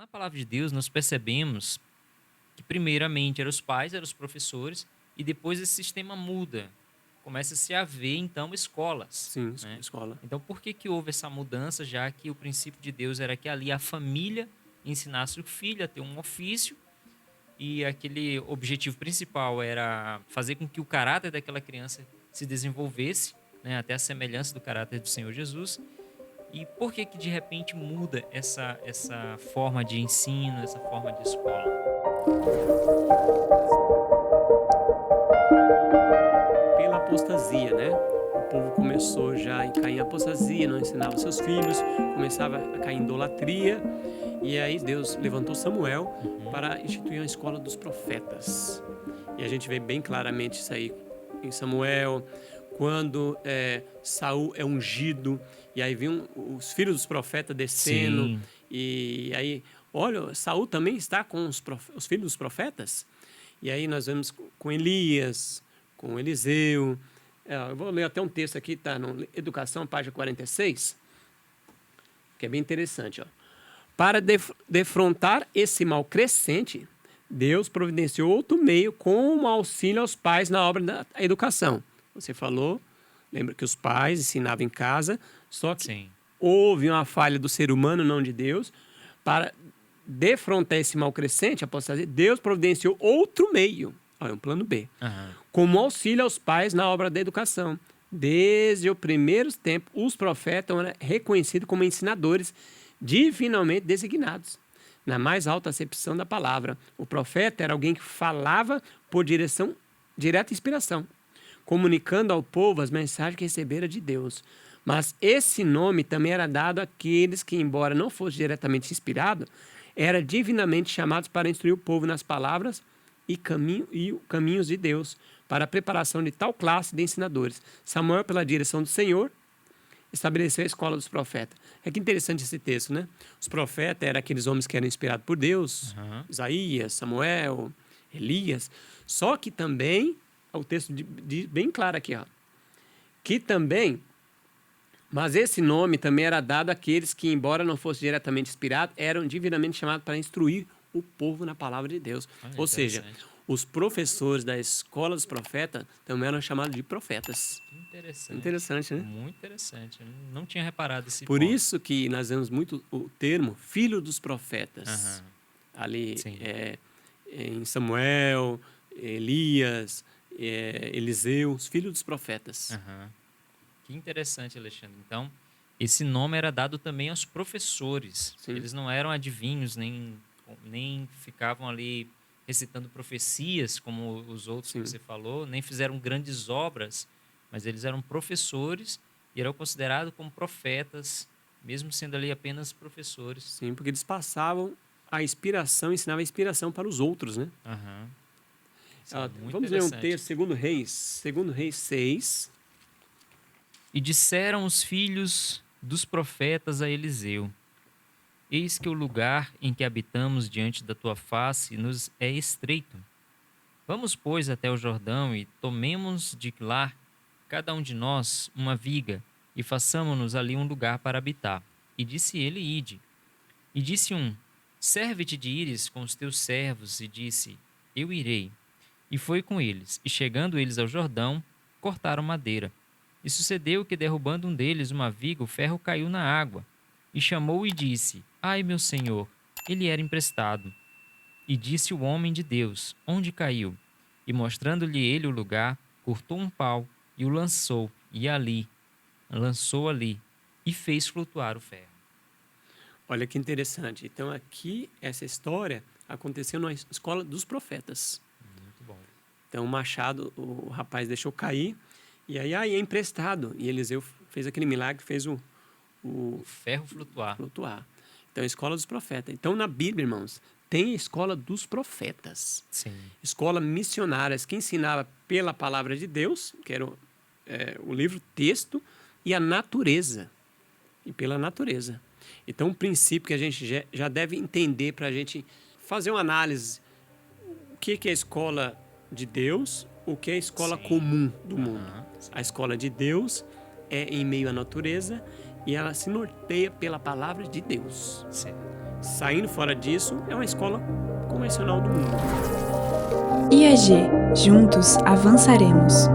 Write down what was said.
Na palavra de Deus, nós percebemos que, primeiramente, eram os pais, eram os professores, e depois esse sistema muda. Começa-se a ver, então, escolas, Sim, né? escola. Então, por que que houve essa mudança, já que o princípio de Deus era que ali a família ensinasse o filho a ter um ofício e aquele objetivo principal era fazer com que o caráter daquela criança se desenvolvesse, né, até a semelhança do caráter do Senhor Jesus. E por que que de repente muda essa forma de ensino, essa forma de escola? Pela apostasia, né? O povo começou já a cair em apostasia, não ensinava seus filhos, começava a cair em idolatria. E aí Deus levantou Samuel Uhum. para instituir a escola dos profetas. E a gente vê bem claramente isso aí em Samuel, quando Saul é ungido, e aí vem os filhos dos profetas descendo, Sim, e aí, olha, Saul também está com os filhos dos profetas. E aí nós vemos com Elias, com Eliseu. Eu vou ler até um texto aqui, tá no Educação, página 46, que é bem interessante, ó. Para defrontar esse mal crescente, Deus providenciou outro meio como auxílio aos pais na obra da educação. Você falou, lembra que os pais ensinavam em casa, só que sim. houve uma falha do ser humano, não de Deus. Para defrontar esse mal crescente, após fazer, Deus providenciou outro meio, olha, um plano B, Aham. como auxílio aos pais na obra da educação. Desde o primeiro tempo, os profetas eram reconhecidos como ensinadores divinamente designados. Na mais alta acepção da palavra, o profeta era alguém que falava por direção, direta inspiração, comunicando ao povo as mensagens que recebera de Deus. Mas esse nome também era dado àqueles que, embora não fosse diretamente inspirado, eram divinamente chamados para instruir o povo nas palavras e caminhos de Deus, para a preparação de tal classe de ensinadores. Samuel, pela direção do Senhor, estabeleceu a escola dos profetas. É que interessante esse texto, né? Os profetas eram aqueles homens que eram inspirados por Deus, Aham. Isaías, Samuel, Elias. Só que também, o texto diz bem claro aqui, ó, que também, mas esse nome também era dado àqueles que, embora não fosse diretamente inspirados, eram divinamente chamados para instruir o povo na palavra de Deus. Olha, Ou seja, interessante. os professores da escola dos profetas também eram chamados de profetas. Que interessante. Interessante, né? Muito interessante. Eu não tinha reparado esse Por ponto. isso que nós vemos muito o termo filho dos profetas. Aham. Ali Sim. em Samuel, Elias, Eliseu, os filhos dos profetas. Aham. Que interessante, Alexandre. Então, esse nome era dado também aos professores. Sim, Eles não eram adivinhos, nem ficavam ali recitando profecias, como os outros que sim, você falou, nem fizeram grandes obras, mas eles eram professores e eram considerados como profetas, mesmo sendo ali apenas professores. sim, porque eles passavam a inspiração, ensinavam a inspiração para os outros, né? Aham. Isso é muito Vamos ler um interessante. texto, Segundo Reis 6. E disseram os filhos dos profetas a Eliseu: Eis que o lugar em que habitamos diante da tua face nos é estreito. Vamos, pois, até o Jordão e tomemos de lá, cada um de nós, uma viga, e façamo-nos ali um lugar para habitar. E disse ele: Ide. E disse um: Serve-te de ires com os teus servos. E disse: Eu irei. E foi com eles. E chegando eles ao Jordão, cortaram madeira. E sucedeu que, derrubando um deles uma viga, o ferro caiu na água. E chamou e disse: Ai, meu senhor, ele era emprestado. E disse o homem de Deus: Onde caiu? E mostrando-lhe ele o lugar, cortou um pau e o lançou ali, e fez flutuar o ferro. Olha que interessante. Então, aqui, essa história aconteceu na escola dos profetas. Muito bom. Então, o machado, o rapaz deixou cair, e aí é emprestado. E Eliseu fez aquele milagre, fez o O ferro flutuar. flutuar. Então, a escola dos profetas. Então, na Bíblia, irmãos, tem a escola dos profetas. Sim. Escola missionárias que ensinava pela palavra de Deus, que era o livro texto, e a natureza. E pela natureza. Então, um princípio que a gente já deve entender para a gente fazer uma análise: o que é a escola de Deus, o que é a escola Sim. comum do mundo. Aham. A escola de Deus é em meio à natureza e ela se norteia pela palavra de Deus. Certo. Saindo fora disso, é uma escola convencional do mundo. IAG, juntos avançaremos.